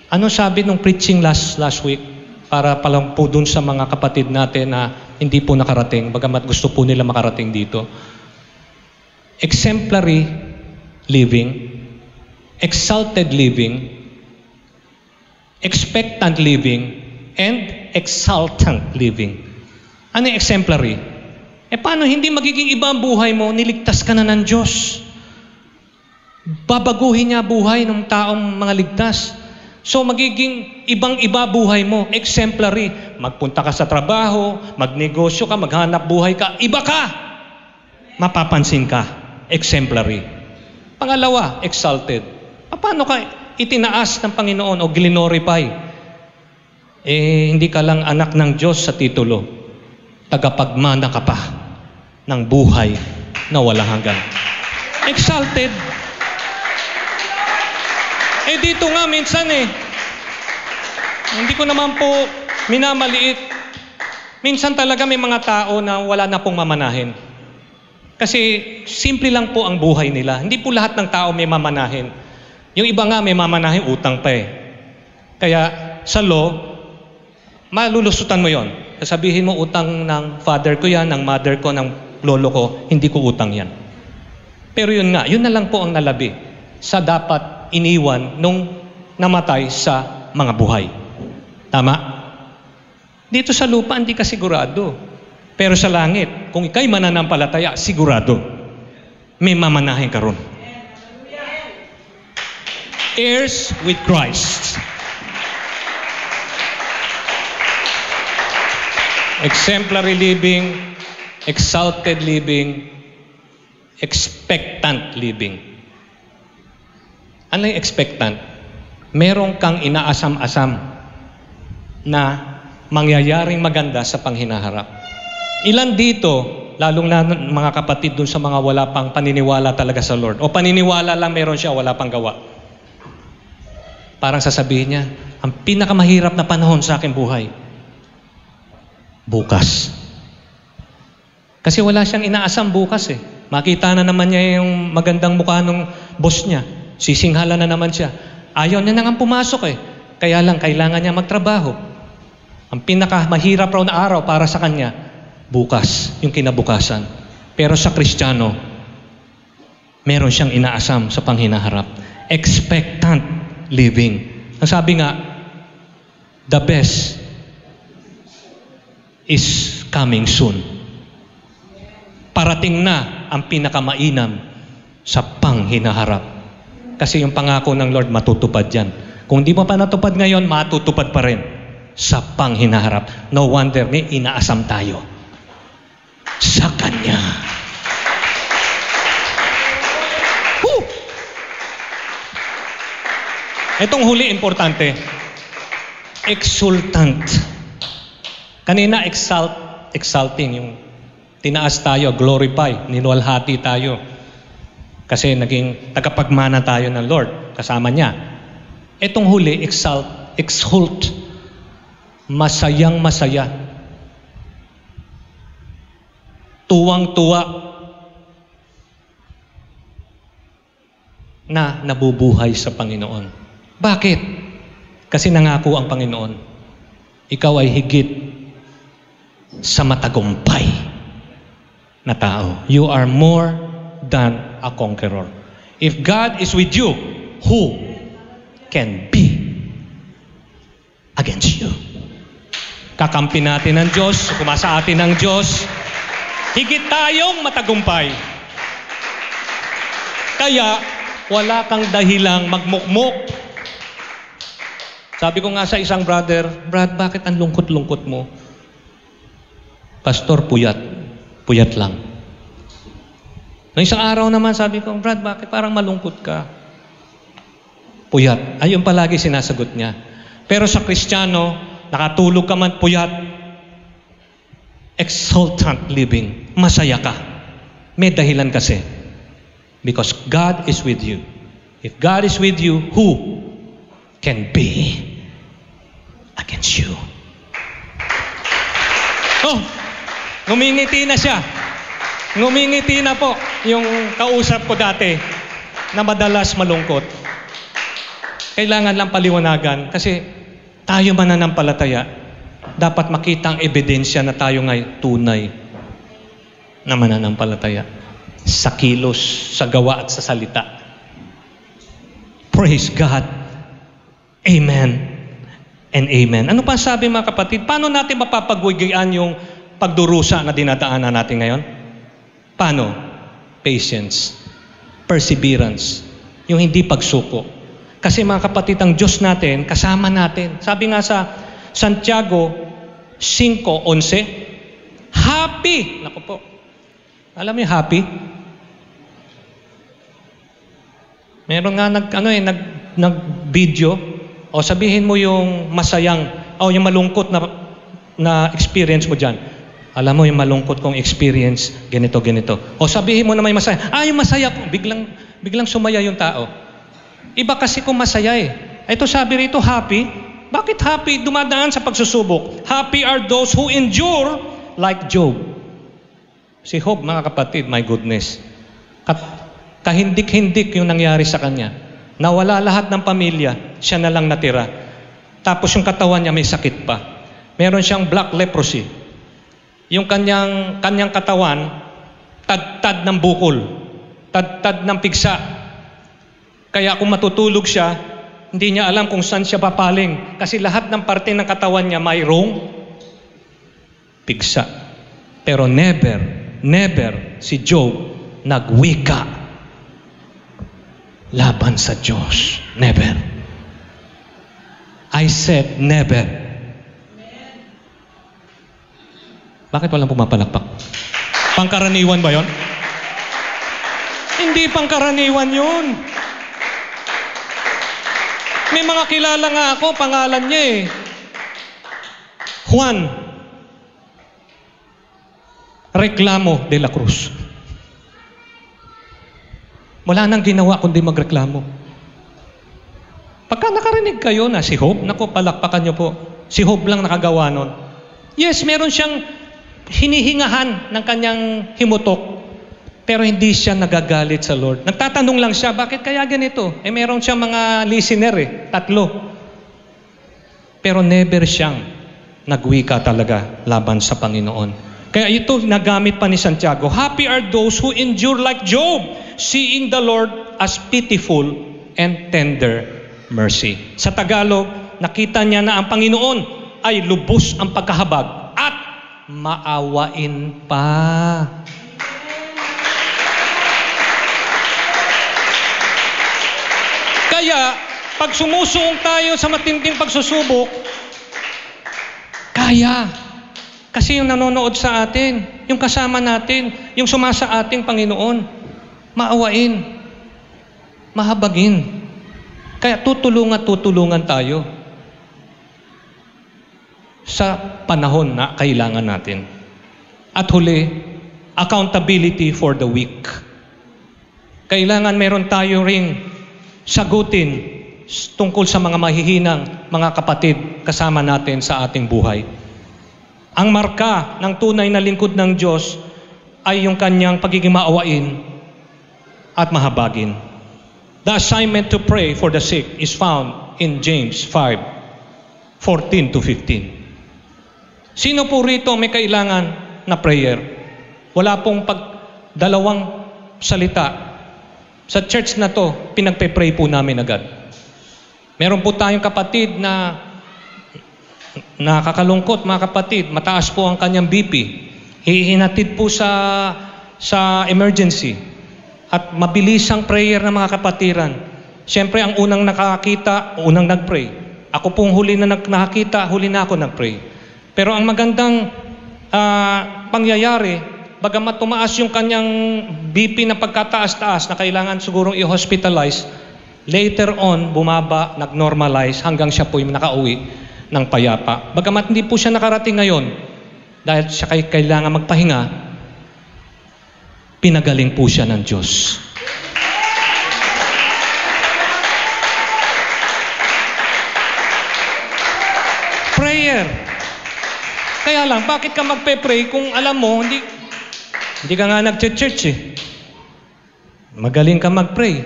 Ano sabi nung preaching last week? Para palang po dun sa mga kapatid natin na hindi po nakarating, bagamat gusto po nila makarating dito. Exemplary living, exalted living, expectant living, and exultant living. Ano yung exemplary? Paano hindi magiging iba ang buhay mo? Niligtas ka na ng Diyos. Babaguhin niya buhay ng taong mga ligtas. So magiging ibang-iba buhay mo, exemplary. Magpunta ka sa trabaho, magnegosyo ka, maghanap buhay ka, iba ka. Mapapansin ka, exemplary. Pangalawa, exalted. Paano ka itinaas ng Panginoon o glorify? Hindi ka lang anak ng Diyos sa titulo. Tagapagmana ka pa ng buhay na walang hanggan. Exalted. Dito nga minsan hindi ko naman po minamaliit. Minsan talaga may mga tao na wala na pong mamanahin. Kasi simple lang po ang buhay nila. Hindi po lahat ng tao may mamanahin. Yung iba nga may mamanahin, utang pa Kaya sa law, malulusutan mo yon. Sabihin mo, utang ng father ko yan, ng mother ko, ng lolo ko, hindi ko utang yan. Pero yun nga, yun na lang po ang nalabi sa dapat iniwan nung namatay sa mga buhay. Tama? Dito sa lupa, hindi ka sigurado. Pero sa langit, kung ikay mananampalataya, sigurado. May mamanahin ka ron. Heirs with Christ. Exemplary living, exalted living, expectant living. Ano yung expectant? Meron kang inaasam-asam na mangyayaring maganda sa panghinaharap. Ilan dito, lalong na mga kapatid dun sa mga wala pang paniniwala talaga sa Lord, o paniniwala lang meron siya, wala pang gawa. Parang sasabihin niya, ang pinakamahirap na panahon sa aking buhay, bukas. Kasi wala siyang inaasam bukas eh. Makita na naman niya yung magandang mukha ng boss niya. Sisinghala na naman siya. Ayaw niya nang pumasok eh. Kaya lang, kailangan niya magtrabaho. Ang pinakamahirap raw na araw para sa kanya, bukas, yung kinabukasan. Pero sa Kristiyano, meron siyang inaasam sa panghinaharap. Expectant living. Ang sabi nga, the best is coming soon. Parating na ang pinakamainam sa panghinaharap. Kasi yung pangako ng Lord matutupad yan. Kung di mo pa natupad ngayon, matutupad pa rin sa panghinaharap. No wonder may inaasam tayo sa Kanya. Itong huli, importante. Exultant. Kanina, exalting. Yung tinaas tayo, glorify, niluwalhati tayo. Kasi naging tagapagmana tayo ng Lord, kasama niya. Itong huli, exult. Masayang masaya. Tuwang-tuwa na nabubuhay sa Panginoon. Bakit? Kasi nangako ang Panginoon, ikaw ay higit sa matagumpay na tao. You are more than a conqueror. If God is with you, who can be against you? Kakampi natin ng Diyos, kumasa atin ng Diyos, higit tayong matagumpay. Kaya, wala kang dahilang magmukmuk. Sabi ko nga sa isang brother, Brad, bakit ang lungkot-lungkot mo? Pastor, puyat. Puyat lang. Noong isang araw naman, sabi ko, Brad, bakit parang malungkot ka? Puyat. Ayun palagi sinasagot niya. Pero sa Kristiyano, nakatulog ka man puyat. Exultant living. Masaya ka. May dahilan kasi. Because God is with you. If God is with you, who can be against you? Oh, ngumingiti na siya. Ngumingiti na po yung kausap ko dati na madalas malungkot. Kailangan lang paliwanagan kasi tayo mananampalataya, dapat makita ang ebidensya na tayo ngay tunay na mananampalataya. Sa kilos, sa gawa at sa salita. Praise God. Amen and amen. Ano pa sabi mga kapatid? Paano natin mapapagwigian yung pagdurusa na dinadaanan natin ngayon? Paano? Patience. Perseverance. Yung hindi pagsuko. Kasi mga kapatid, ang Diyos natin, kasama natin. Sabi nga sa Santiago 5:11, happy. Naku po. Alam mo yung happy? Meron nga nag-video, o sabihin mo yung masayang, o yung malungkot na experience mo dyan. Alam mo yung malungkot kong experience, ganito. O sabihin mo na may masaya. Yung masaya ko. Biglang sumaya yung tao. Iba kasi kung masaya eh. Ito sabi rito, happy. Bakit happy? Dumadaan sa pagsusubok. Happy are those who endure like Job. Si Job, mga kapatid, my goodness. Kahindik-hindik yung nangyari sa kanya. Nawala lahat ng pamilya, siya na lang natira. Tapos yung katawan niya may sakit pa. Meron siyang black leprosy. Yung kanyang katawan, tad-tad ng bukol, tad-tad ng pigsa. Kaya kung matutulog siya, hindi niya alam kung saan siya papaling. Kasi lahat ng parte ng katawan niya mayroong pigsa. Pero never si Job nagwika laban sa Diyos. Never. I said never. Bakit walang pumapalakpak? Pangkaraniwan ba yon? Hindi pangkaraniwan yun. May mga kilala nga ako, pangalan niya eh. Juan Reklamo de la Cruz. Wala nang ginawa kundi magreklamo. Pagka nakarinig kayo na si Job, naku, palakpakan niyo po. Si Job lang nakagawa nun. Yes, meron siyang hinihingahan ng kanyang himutok, pero hindi siya nagagalit sa Lord. Nagtatanong lang siya, bakit kaya ganito? Meron siyang mga listener 3. Pero never siyang nagwika talaga laban sa Panginoon. Kaya ito nagamit pa ni Santiago, happy are those who endure like Job, seeing the Lord as pitiful and tender mercy. Sa Tagalog, nakita niya na ang Panginoon ay lubos ang pagkahabag at maawain pa. Kaya, pag sumusuong tayo sa matinding pagsusubok, kaya. Kasi yung nanonood sa atin, yung kasama natin, yung sumasa ating Panginoon, maawain, mahabagin. Kaya tutulungan tayo sa panahon na kailangan natin. At huli, accountability for the weak. Kailangan meron tayo ring sagutin tungkol sa mga mahihinang mga kapatid kasama natin sa ating buhay. Ang marka ng tunay na lingkod ng Diyos ay yung kanyang pagiging maawain at mahabagin. The assignment to pray for the sick is found in James 5:14-15. Sino po rito may kailangan na prayer? Wala pong dalawang salita. Sa church na to, pinagpe-pray po namin agad. Meron po tayong kapatid na nakakalungkot, mga kapatid, mataas po ang kanyang BP. Hihinatid po sa emergency. At mabilis ang prayer ng mga kapatiran. Siyempre, ang unang nakakita, unang nag-pray. Ako pong huli na nakakita, huli na ako nag-pray. Pero ang magandang pangyayari, bagamat tumaas yung kanyang BP na pagkataas-taas na kailangan sigurong i-hospitalize, later on, bumaba, nag-normalize hanggang siya po yung nakauwi ng payapa. Bagamat hindi po siya nakarating ngayon, dahil siya kailangan magpahinga, pinagaling po siya ng Diyos. Prayer. Kaya lang, bakit ka magpe-pray kung alam mo, hindi ka nga nag-church eh. Magaling ka mag-pray.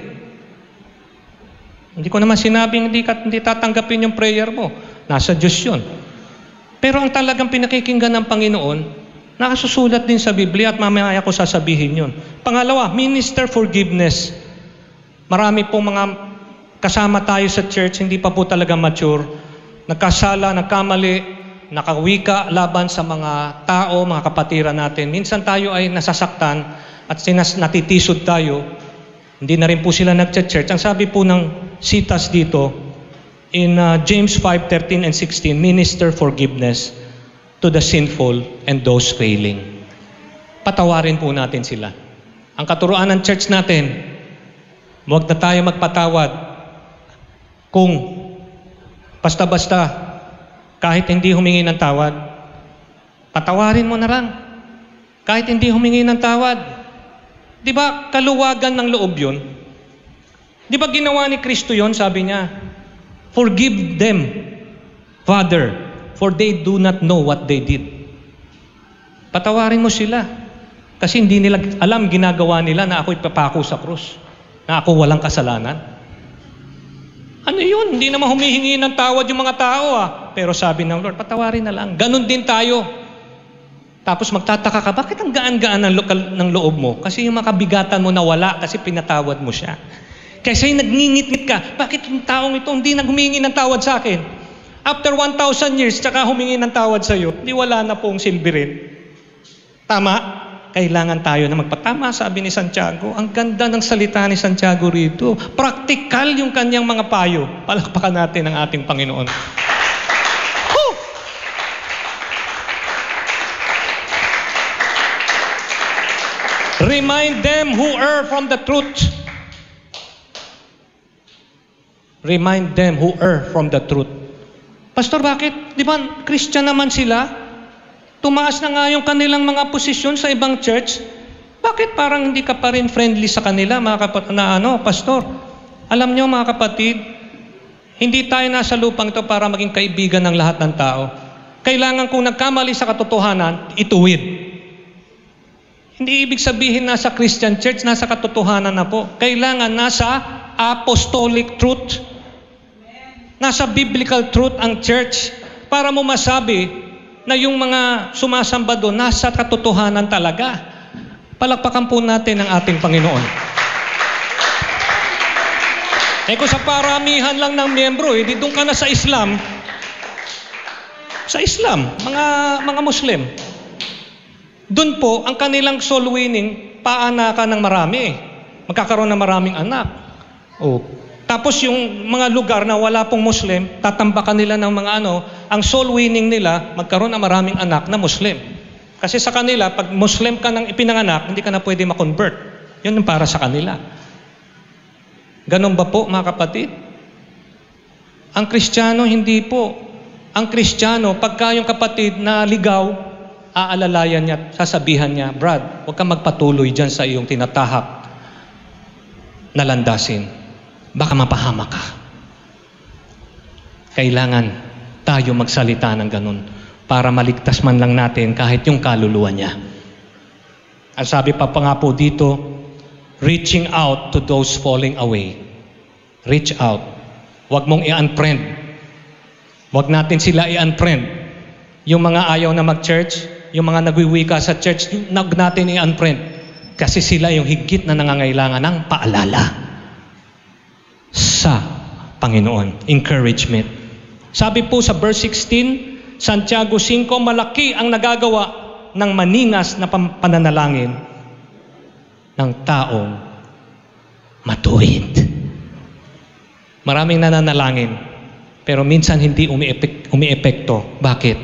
Hindi ko naman sinabing hindi tatanggapin yung prayer mo. Nasa Diyos yun. Pero ang talagang pinakikinggan ng Panginoon, nakasusulat din sa Biblia at mamaya ko sasabihin yun. Pangalawa, minister forgiveness. Marami pong mga kasama tayo sa church, hindi pa po talaga mature. Nagkasala, nagkamali, nakawika laban sa mga tao, mga kapatiran natin. Minsan tayo ay nasasaktan at natitisod tayo. Hindi na rin po sila nag-church. Ang sabi po ng sitas dito, in James 5:13 and 16, minister forgiveness to the sinful and those failing. Patawarin po natin sila. Ang katuruan ng church natin, huwag na tayo magpatawad kung basta-basta kahit hindi humingi ng tawad, patawarin mo na lang. Kahit hindi humingi ng tawad. Di ba kaluwagan ng loob yun? Di ba ginawa ni Kristo yun? Sabi niya, forgive them, Father, for they do not know what they did. Patawarin mo sila. Kasi hindi nila alam ginagawa nila na ako'y papako sa krus. Na ako walang kasalanan. Ano yun? Hindi naman humihingi ng tawad yung mga tao Pero sabi ng Lord, patawarin na lang. Ganon din tayo. Tapos magtataka ka, bakit ang gaan-gaan ng loob mo? Kasi yung makabigatan mo nawala kasi pinatawad mo siya. Kasi nagngingit-ngit ka, bakit yung taong ito hindi naghumingi ng tawad sa akin? After 1,000 years, tsaka humingi ng tawad sa iyo, di wala na pong silbirin. Tama? Kailangan tayo na magpatama, sabi ni Santiago. Ang ganda ng salita ni Santiago rito. Praktikal yung kanyang mga payo. Palakpakan natin ang ating Panginoon. Woo! Remind them who err from the truth. Remind them who err from the truth. Pastor, bakit? Di ba, Christian naman sila? Tumaas na nga yung kanilang mga posisyon sa ibang church. Bakit parang hindi ka pa rin friendly sa kanila, mga kapatid, Pastor? Alam nyo, mga kapatid, hindi tayo nasa lupang ito para maging kaibigan ng lahat ng tao. Kailangan kung nagkamali sa katotohanan, ituwid. Hindi ibig sabihin nasa Christian church, nasa katotohanan na po. Kailangan nasa apostolic truth. Nasa biblical truth ang church para mo masabi na yung mga sumasamba doon nasa katotohanan talaga. Palakpakan po natin ang ating Panginoon. Kung sa paramihan lang ng miyembro, di doon ka na sa Islam. Sa Islam, mga Muslim. Doon po, ang kanilang soul winning, paanakan ng marami. Magkakaroon ng maraming anak. Tapos yung mga lugar na wala pong Muslim, tatambakan nila ng mga ang soul winning nila, magkaroon ng maraming anak na Muslim. Kasi sa kanila, pag Muslim ka nang ipinanganak, hindi ka na pwede ma-convert. Yun yung para sa kanila. Ganon ba po, mga kapatid? Ang Kristiyano, hindi po. Ang Kristiyano, pagka yung kapatid na ligaw, aalalayan niya, sasabihan niya, Brad, huwag kang magpatuloy dyan sa iyong tinatahak na landasin. Baka mapahama ka. Kailangan tayo magsalita ng ganun para maligtas man lang natin kahit yung kaluluwa niya. Ang sabi pa nga po dito, reaching out to those falling away. Reach out. Huwag mong i-unfriend. Huwag natin sila i-unfriend. Yung mga ayaw na mag-church, yung mga nagwiwika sa church, huwag natin i-unfriend. Kasi sila yung higit na nangangailangan ng paalala sa Panginoon. Encouragement. Sabi po sa verse 16, Santiago 5, malaki ang nagagawa ng maningas na pananalangin ng taong matuwid. Maraming nananalangin, pero minsan hindi umiepekto. Bakit?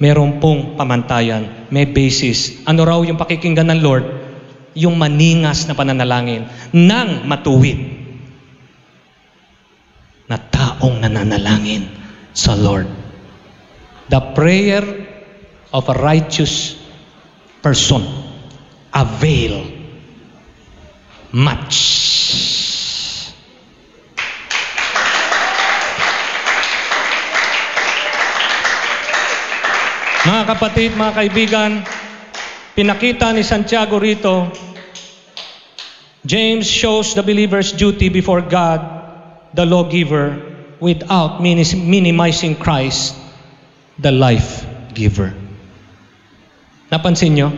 Meron pong pamantayan, may basis. Ano raw yung pakikinggan ng Lord? Yung maningas na pananalangin ng matuwid na taong nananalangin sa Lord. The prayer of a righteous person avail much. Mga kapatid, mga kaibigan, pinakita ni Santiago rito, James shows the believer's duty before God, the lawgiver, without minimizing Christ, the life giver. Napansin nyo?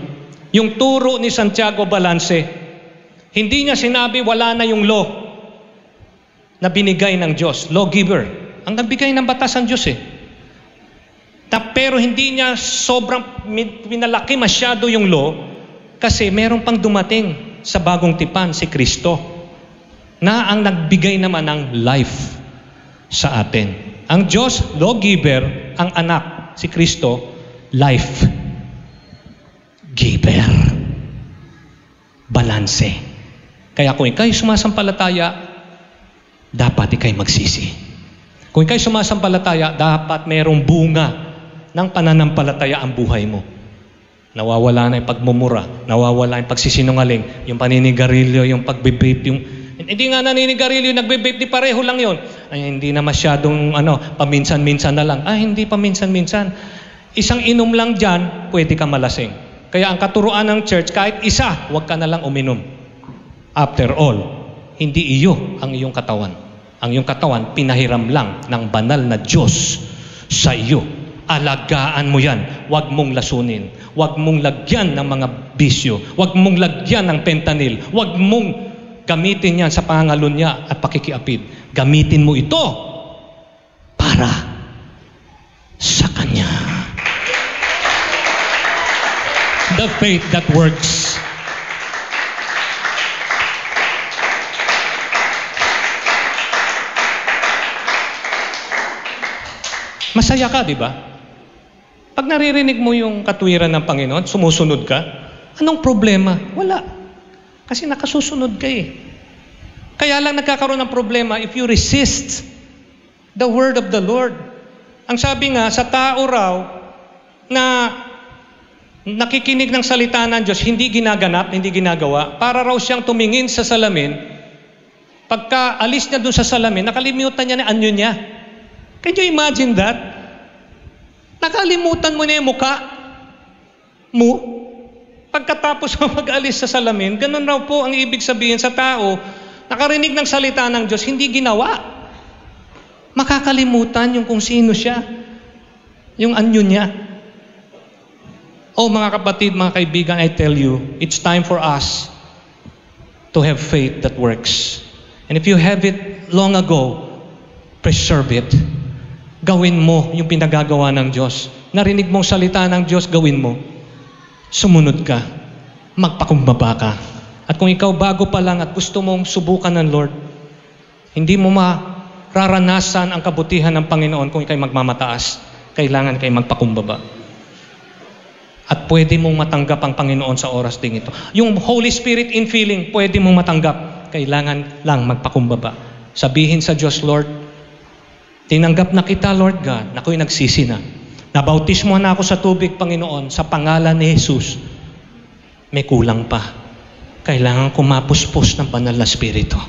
Yung turo ni Santiago balanse. Hindi niya sinabi wala na yung law na binigay ng Diyos. Lawgiver. Ang nagbigay ng batas ang Diyos Pero hindi niya sobrang minalaki masyado yung law kasi meron pang dumating sa bagong tipan, si Kristo, na ang nagbigay naman ng life sa atin. Ang Diyos, lawgiver, ang anak, si Kristo, life giver. Balanse. Kaya kung ikay sumasampalataya, dapat ikay magsisi. Kung ikay sumasampalataya, dapat mayroong bunga ng pananampalataya ang buhay mo. Nawawala na yung pagmumura, nawawala yung pagsisinungaling, yung paninigarilyo, yung pagbe-vape, yung hindi nga naninigarilyo, nagbe-vape, di pareho lang yon. Ay, hindi na masyadong paminsan-minsan na lang. Ay, hindi paminsan-minsan. Isang inom lang dyan, pwede ka malasing. Kaya ang katuruan ng church, kahit isa, huwag ka na lang uminom. After all, hindi iyo ang iyong katawan. Ang iyong katawan, pinahiram lang ng banal na Diyos sa iyo. Alagaan mo yan. Huwag mong lasunin. Huwag mong lagyan ng mga bisyo. Huwag mong lagyan ng fentanyl. Huwag mong gamitin yan sa pangalunya at pakikiapid. Gamitin mo ito para sa Kanya. The faith that works. Masaya ka, di ba? Pag naririnig mo yung katwiran ng Panginoon, sumusunod ka, anong problema? Wala. Kasi nakasusunod ka eh. Kaya lang nagkakaroon ng problema if you resist the word of the Lord. Ang sabi nga, sa tao raw na nakikinig ng salita ng Diyos, hindi ginaganap, hindi ginagawa, para raw siyang tumingin sa salamin, pagka alis niya dun sa salamin, nakalimutan niya na anyo niya. Can you imagine that? Nakalimutan mo na yung mukha mo. Pagkatapos mo mag-alis sa salamin, ganun raw po ang ibig sabihin sa tao, nakarinig ng salita ng Diyos, hindi ginawa. Makakalimutan yung kung sino siya, yung anyo niya. Oh mga kapatid, mga kaibigan, I tell you, it's time for us to have faith that works. And if you have it long ago, preserve it. Gawin mo yung pinagagawa ng Diyos. Narinig mong salita ng Diyos, gawin mo. Sumunod ka. Magpakumbaba ka. At kung ikaw bago pa lang at gusto mong subukan ng Lord, hindi mo mararanasan ang kabutihan ng Panginoon kung ikaw'y magmamataas. Kailangan kayo magpakumbaba. At pwede mong matanggap ang Panginoon sa oras ding ito. Yung Holy Spirit infilling, pwede mong matanggap. Kailangan lang magpakumbaba. Sabihin sa Diyos, Lord, tinanggap na kita, Lord God, na ako'y nagsisi na. Nabautismo na ako sa tubig, Panginoon, sa pangalan ni Jesus. May kulang pa. Kailangan ko mapuspos ng banal na Espiritu.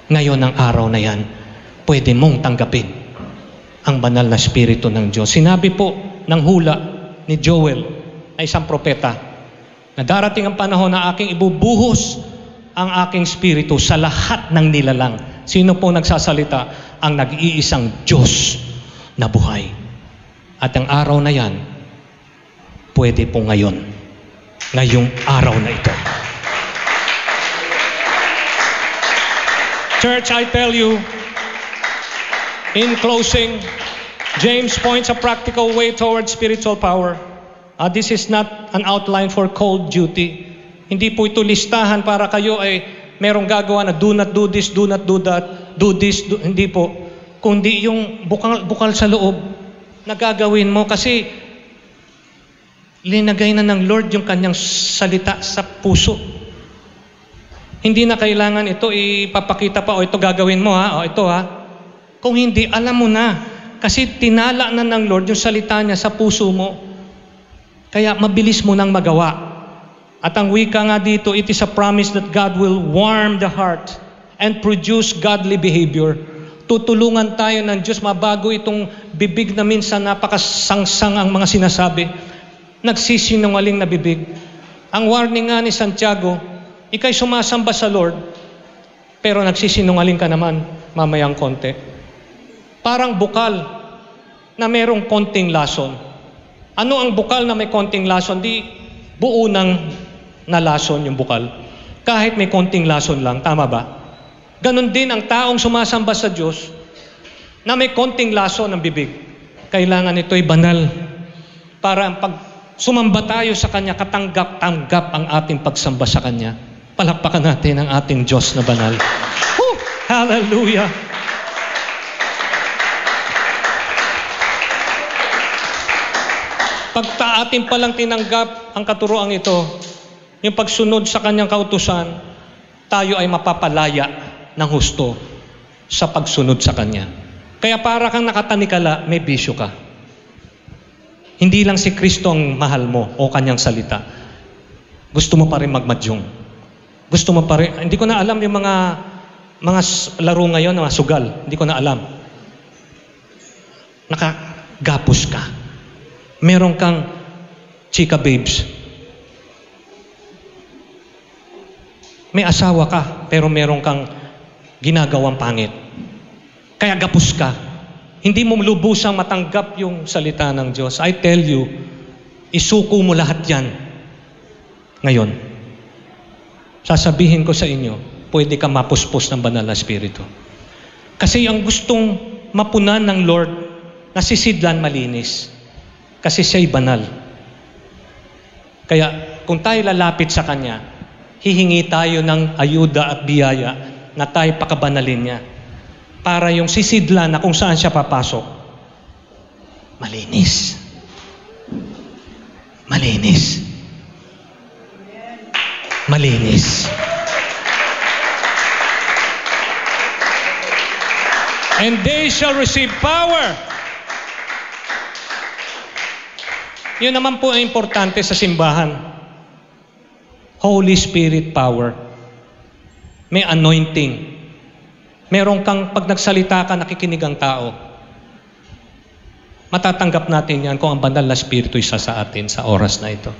Ngayon ang araw na yan, pwede mong tanggapin ang banal na Espiritu ng Diyos. Sinabi po ng hula ni Joel na isang propeta, na darating ang panahon na aking ibubuhos ang aking Espiritu sa lahat ng nilalang. Sino po nagsasalita? Ang nag-iisang Diyos na buhay. At ang araw na yan, pwede po ngayon. Ngayong araw na ito. Church, I tell you, in closing, James points a practical way towards spiritual power. This is not an outline for cold duty. Hindi po ito listahan para kayo ay merong gagawa na do not do this, do not do that, do this, hindi po. Kundi yung bukal sa loob na gagawin mo kasi linagay na ng Lord yung kanyang salita sa puso. Hindi na kailangan ito ipapakita pa, o ito gagawin mo ha, o ito ha. Kung hindi, alam mo na. Kasi tinala na ng Lord yung salita niya sa puso mo. Kaya mabilis mo nang magawa. At ang wika nga dito, it is a promise that God will warm the heart and produce godly behavior. Tutulungan tayo ng Diyos, mabago itong bibig na minsan napakasangsang ang mga sinasabi. Nagsisinungaling na bibig. Ang warning nga ni Santiago, ika'y sumasamba sa Lord, pero nagsisinungaling ka naman mamayang konti. Parang bukal na merong konting lason. Ano ang bukal na may konting lason? Di buo ng nalason yung bukal. Kahit may konting lason lang, tama ba? Ganon din ang taong sumasamba sa Diyos na may konting lason ng bibig. Kailangan ito'y banal para pag sumamba tayo sa Kanya, katanggap-tanggap ang ating pagsamba sa Kanya. Palakpakan natin ang ating Diyos na banal. Woo! Hallelujah! Pag atin palang tinanggap ang katuroang ito, yung pagsunod sa Kanyang kautusan, tayo ay mapapalaya ng husto sa pagsunod sa Kanya. Kaya para kang nakatanikala, may bisyo ka. Hindi lang si Kristo ang mahal mo o Kanyang salita. Gusto mo pa rin magmadyong. Gusto mo pa rin, hindi ko na alam yung mga laro ngayon, mga sugal. Hindi ko na alam. Nakagapos ka. Meron kang chika babes. May asawa ka, pero meron kang ginagawang pangit. Kaya gapos ka. Hindi mo lubusang matanggap yung salita ng Diyos. I tell you, isuko mo lahat yan. Ngayon, sasabihin ko sa inyo, pwede ka mapuspos ng banal na Espiritu. Kasi ang gustong mapunan ng Lord, nasisidlan malinis. Kasi siya'y banal. Kaya kung tayo lalapit sa Kanya, hihingi tayo ng ayuda at biyaya na tayo pakabanalin niya. Para yung sisidlan na kung saan siya papasok, malinis. Malinis. Malinis. And they shall receive power. Yun naman po ang importante sa simbahan. Holy Spirit power. May anointing. Meron kang, pag nagsalita ka, nakikinig ang tao. Matatanggap natin yan kung ang banal na Espiritu isa sa atin sa oras na ito.